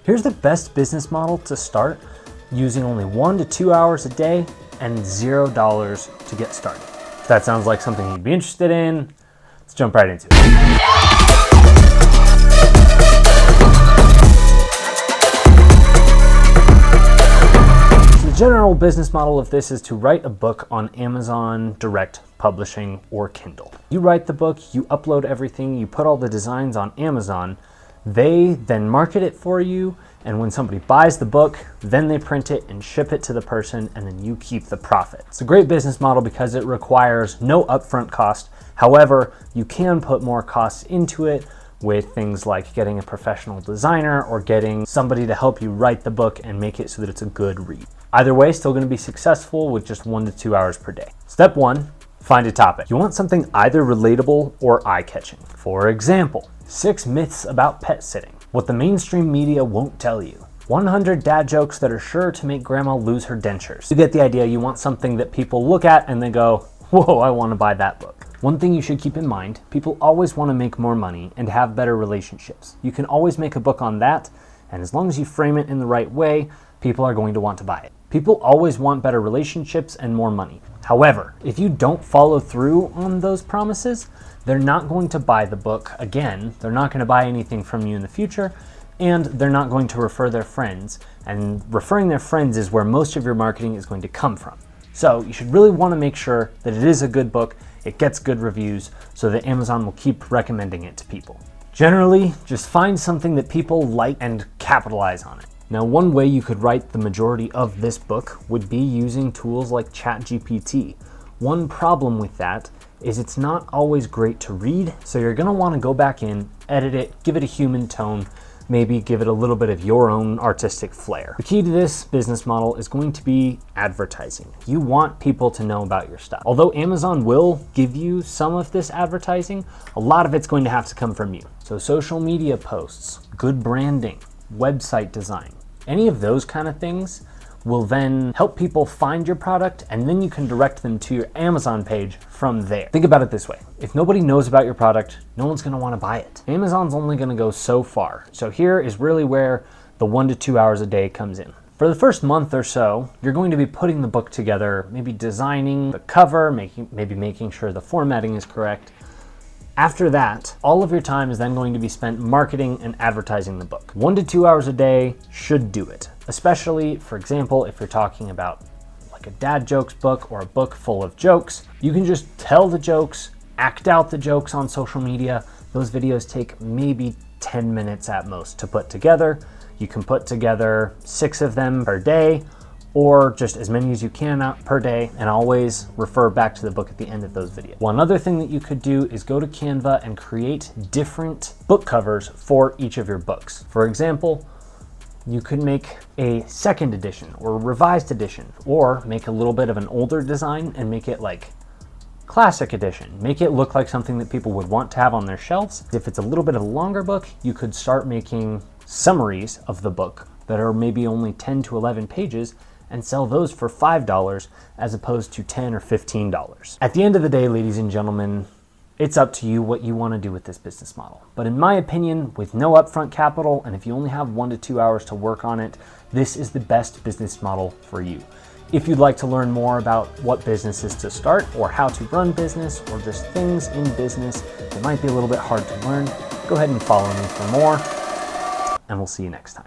Here's the best business model to start using only 1 to 2 hours a day and $0 to get started. If that sounds like something you'd be interested in, let's jump right into it. The general business model of this is to write a book on Amazon Direct Publishing or Kindle. You write the book, you upload everything, you put all the designs on Amazon, they then market it for you, and when somebody buys the book, then they print it and ship it to the person, and then you keep the profit. It's a great business model because it requires no upfront cost. However, you can put more costs into it with things like getting a professional designer or getting somebody to help you write the book and make it so that it's a good read. Either way, still going to be successful with just 1 to 2 hours per day. Step 1, find a topic. You want something either relatable or eye-catching. For example, 6 myths about pet sitting. What the mainstream media won't tell you. 100 dad jokes that are sure to make grandma lose her dentures. You get the idea. You want something that people look at and they go, whoa, I want to buy that book. One thing you should keep in mind, people always want to make more money and have better relationships. You can always make a book on that, and as long as you frame it in the right way, people are going to want to buy it. People always want better relationships and more money. However, if you don't follow through on those promises, they're not going to buy the book again. They're not going to buy anything from you in the future, and they're not going to refer their friends. And referring their friends is where most of your marketing is going to come from. So you should really want to make sure that it is a good book, it gets good reviews, so that Amazon will keep recommending it to people. Generally, just find something that people like and capitalize on it. Now, one way you could write the majority of this book would be using tools like ChatGPT. One problem with that is it's not always great to read, so you're going to want to go back in, edit it, give it a human tone, maybe give it a little bit of your own artistic flair. The key to this business model is going to be advertising. You want people to know about your stuff. Although Amazon will give you some of this advertising, a lot of it's going to have to come from you. So social media posts, good branding, website design, any of those kind of things will then help people find your product, and then you can direct them to your Amazon page from there. Think about it this way. If nobody knows about your product, no one's gonna wanna buy it. Amazon's only gonna go so far. So here is really where the 1 to 2 hours a day comes in. For the first month or so, you're going to be putting the book together, maybe designing the cover, maybe making sure the formatting is correct. After that, all of your time is then going to be spent marketing and advertising the book. 1 to 2 hours a day should do it. Especially, for example, if you're talking about like a dad jokes book or a book full of jokes, you can just tell the jokes, act out the jokes on social media. Those videos take maybe 10 minutes at most to put together. You can put together 6 of them per day, or just as many as you can per day, and always refer back to the book at the end of those videos. One other thing that you could do is go to Canva and create different book covers for each of your books. For example, you could make a second edition or revised edition, or make a little bit of an older design and make it like classic edition. Make it look like something that people would want to have on their shelves. If it's a little bit of a longer book, you could start making summaries of the book that are maybe only 10 to 11 pages and sell those for $5 as opposed to $10 or $15. At the end of the day, ladies and gentlemen, it's up to you what you want to do with this business model. But in my opinion, with no upfront capital, and if you only have 1 to 2 hours to work on it, this is the best business model for you. If you'd like to learn more about what businesses to start, or how to run business, or just things in business that might be a little bit hard to learn, go ahead and follow me for more, and we'll see you next time.